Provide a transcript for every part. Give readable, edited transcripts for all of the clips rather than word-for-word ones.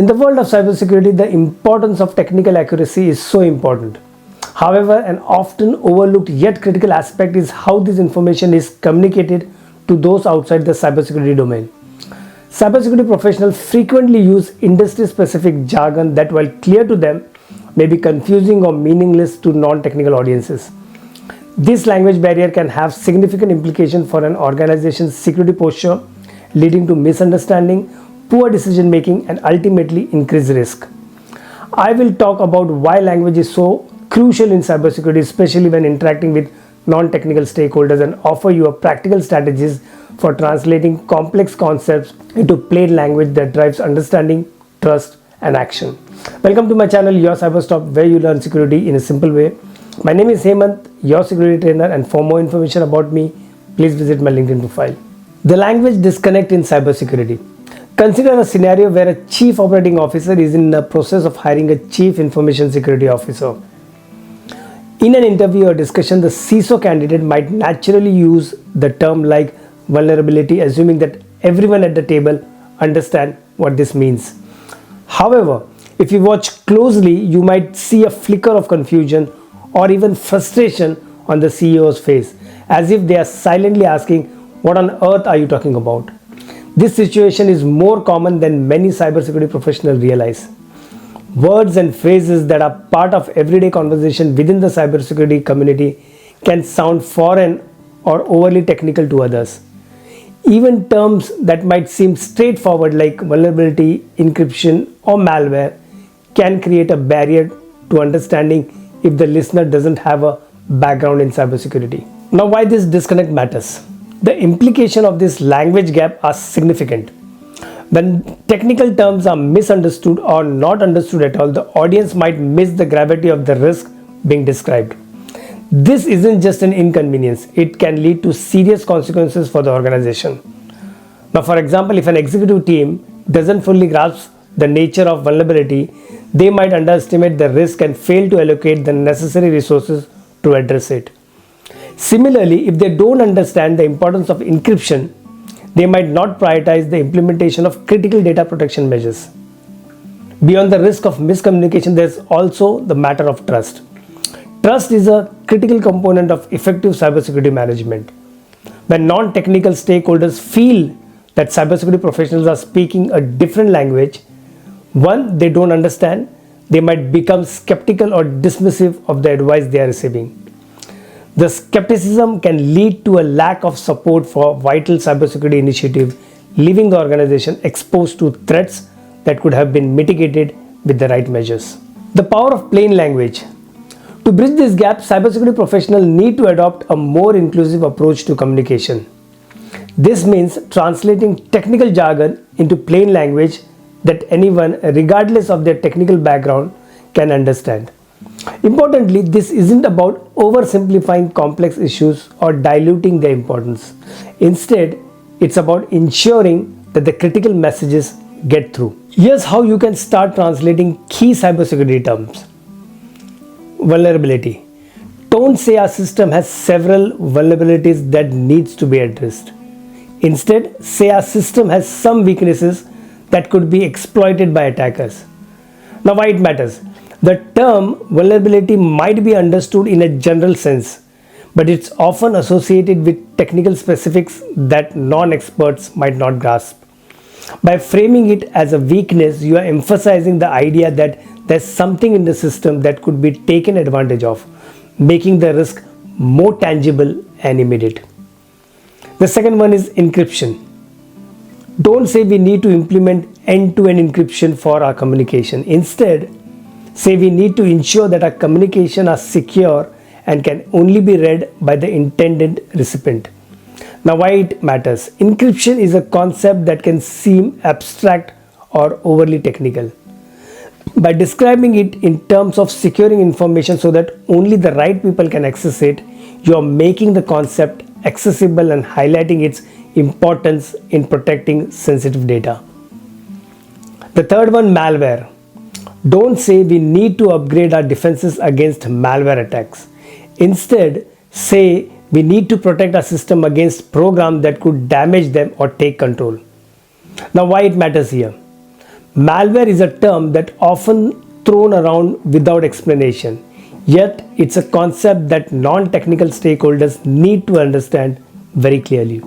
In the world of cybersecurity, the importance of technical accuracy is so important. However, an often overlooked yet critical aspect is how this information is communicated to those outside the cybersecurity domain. Cybersecurity professionals frequently use industry-specific jargon that, while clear to them, may be confusing or meaningless to non-technical audiences. This language barrier can have significant implications for an organization's security posture, leading to misunderstanding, poor decision making, and ultimately increased risk. I will talk about why language is so crucial in cybersecurity, especially when interacting with non-technical stakeholders, and offer you a practical strategies for translating complex concepts into plain language that drives understanding, trust, and action. Welcome to my channel, Your Cyberstop, where you learn security in a simple way. My name is Hemant, your security trainer, and for more information about me, please visit my LinkedIn profile. The language disconnect in cybersecurity. Consider a scenario where a chief operating officer is in the process of hiring a chief information security officer. In an interview or discussion, the CISO candidate might naturally use the term like vulnerability, assuming that everyone at the table understands what this means. However, if you watch closely, you might see a flicker of confusion or even frustration on the CEO's face, as if they are silently asking, "What on earth are you talking about?" This situation is more common than many cybersecurity professionals realize. Words and phrases that are part of everyday conversation within the cybersecurity community can sound foreign or overly technical to others. Even terms that might seem straightforward like vulnerability, encryption, or malware can create a barrier to understanding if the listener doesn't have a background in cybersecurity. Now, why this disconnect matters? The implication of this language gap are significant. When technical terms are misunderstood or not understood at all, the audience might miss the gravity of the risk being described. This isn't just an inconvenience, it can lead to serious consequences for the organization. Now, for example, if an executive team doesn't fully grasp the nature of vulnerability, they might underestimate the risk and fail to allocate the necessary resources to address it. Similarly, if they don't understand the importance of encryption, they might not prioritize the implementation of critical data protection measures. Beyond the risk of miscommunication, there's also the matter of trust. Trust is a critical component of effective cybersecurity management. When non-technical stakeholders feel that cybersecurity professionals are speaking a different language, one they don't understand, they might become skeptical or dismissive of the advice they are receiving. The skepticism can lead to a lack of support for vital cybersecurity initiatives, leaving the organization exposed to threats that could have been mitigated with the right measures. The power of plain language. To bridge this gap, cybersecurity professionals need to adopt a more inclusive approach to communication. This means translating technical jargon into plain language that anyone, regardless of their technical background, can understand. Importantly, this isn't about oversimplifying complex issues or diluting their importance. Instead, it's about ensuring that the critical messages get through. Here's how you can start translating key cybersecurity terms. Vulnerability. Don't say our system has several vulnerabilities that needs to be addressed. Instead, say our system has some weaknesses that could be exploited by attackers. Now, why it matters? The term vulnerability might be understood in a general sense, but it's often associated with technical specifics that non-experts might not grasp. By framing it as a weakness, you are emphasizing the idea that there's something in the system that could be taken advantage of, making the risk more tangible and immediate. The second one is encryption. Don't say we need to implement end-to-end encryption for our communication. Instead, say we need to ensure that our communication are secure and can only be read by the intended recipient. Now, why it matters? Encryption is a concept that can seem abstract or overly technical. By describing it in terms of securing information so that only the right people can access it, you are making the concept accessible and highlighting its importance in protecting sensitive data. The third one, malware. Don't say we need to upgrade our defenses against malware attacks. Instead, say we need to protect our system against programs that could damage them or take control. Now, why it matters here? Malware is a term that often thrown around without explanation. Yet, it's a concept that non-technical stakeholders need to understand very clearly.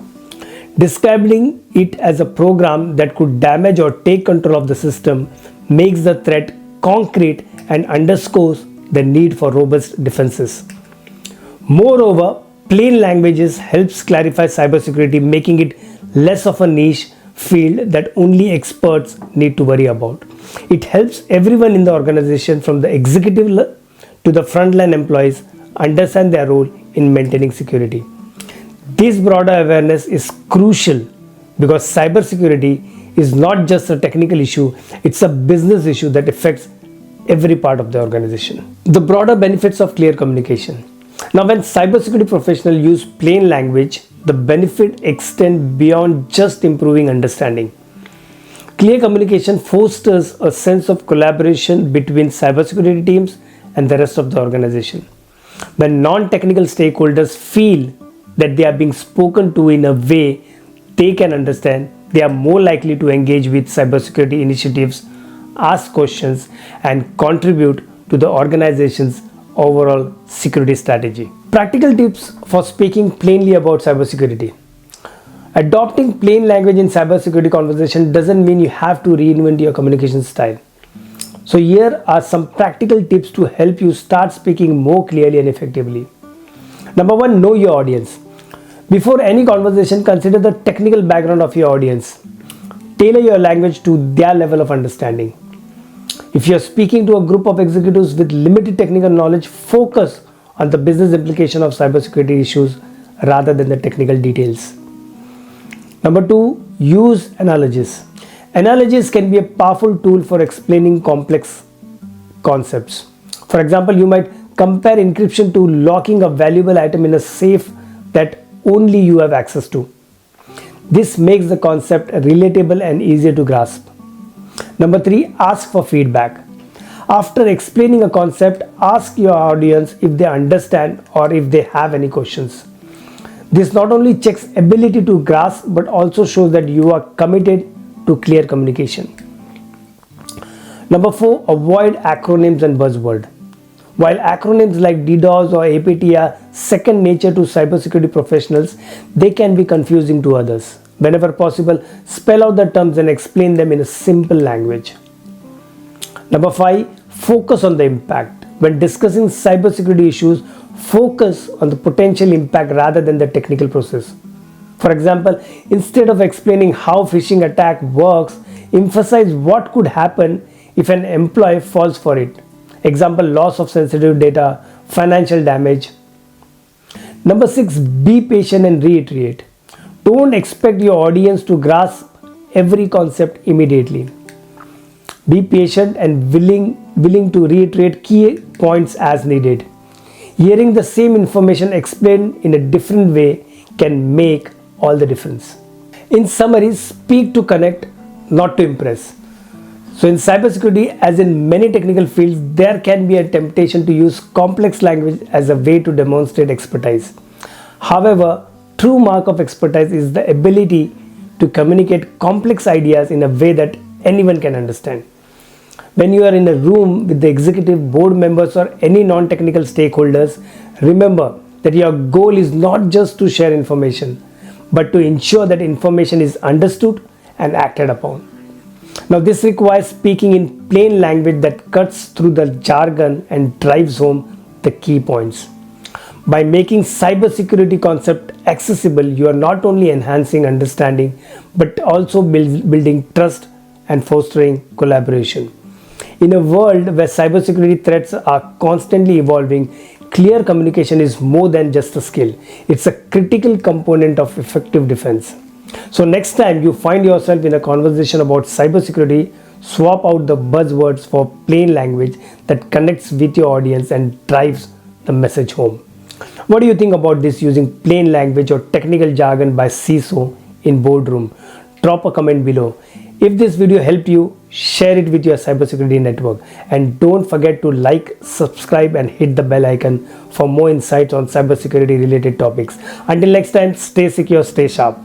Describing it as a program that could damage or take control of the system makes the threat concrete and underscores the need for robust defenses. Moreover, plain languages helps clarify cybersecurity, making it less of a niche field that only experts need to worry about. It helps everyone in the organization, from the executive to the frontline employees, understand their role in maintaining security. This broader awareness is crucial because cybersecurity is not just a technical issue, it's a business issue that affects every part of the organization. The broader benefits of clear communication. Now, when cybersecurity professionals use plain language, the benefit extend beyond just improving understanding. Clear communication fosters a sense of collaboration between cybersecurity teams and the rest of the organization. When non-technical stakeholders feel that they are being spoken to in a way they can understand, they are more likely to engage with cybersecurity initiatives, ask questions, and contribute to the organization's overall security strategy. Practical tips for speaking plainly about cybersecurity. Adopting plain language in cybersecurity conversation doesn't mean you have to reinvent your communication style. So here are some practical tips to help you start speaking more clearly and effectively. Number one, know your audience. Before any conversation, consider the technical background of your audience. Tailor your language to their level of understanding. If you are speaking to a group of executives with limited technical knowledge, focus on the business implication of cybersecurity issues rather than the technical details. Number two, use analogies. Analogies can be a powerful tool for explaining complex concepts. For example, you might compare encryption to locking a valuable item in a safe that only you have access to. This makes the concept relatable and easier to grasp. Number three, ask for feedback. After explaining a concept, ask your audience if they understand or if they have any questions. This not only checks ability to grasp but also shows that you are committed to clear communication. Number four, avoid acronyms and buzzwords. While acronyms like DDoS or APT are second nature to cybersecurity professionals, they can be confusing to others. Whenever possible, spell out the terms and explain them in a simple language. Number five, focus on the impact. When discussing cybersecurity issues, focus on the potential impact rather than the technical process. For example, instead of explaining how phishing attack works, emphasize what could happen if an employee falls for it. Example, loss of sensitive data, financial damage. Number six, be patient and reiterate. Don't expect your audience to grasp every concept immediately. Be patient and willing to reiterate key points as needed. Hearing the same information explained in a different way can make all the difference. In summary, speak to connect, not to impress. So in cybersecurity, as in many technical fields, there can be a temptation to use complex language as a way to demonstrate expertise. However, true mark of expertise is the ability to communicate complex ideas in a way that anyone can understand. When you are in a room with the executive, board members, or any non-technical stakeholders, remember that your goal is not just to share information, but to ensure that information is understood and acted upon. Now, this requires speaking in plain language that cuts through the jargon and drives home the key points. By making cybersecurity concept accessible, you are not only enhancing understanding, but also building trust and fostering collaboration. In a world where cybersecurity threats are constantly evolving, clear communication is more than just a skill. It's a critical component of effective defense. So next time you find yourself in a conversation about cybersecurity, swap out the buzzwords for plain language that connects with your audience and drives the message home. What do you think about this using plain language or technical jargon by CISO in Boardroom? Drop a comment below. If this video helped you, share it with your cybersecurity network. And don't forget to like, subscribe and hit the bell icon for more insights on cybersecurity related topics. Until next time, stay secure, stay sharp.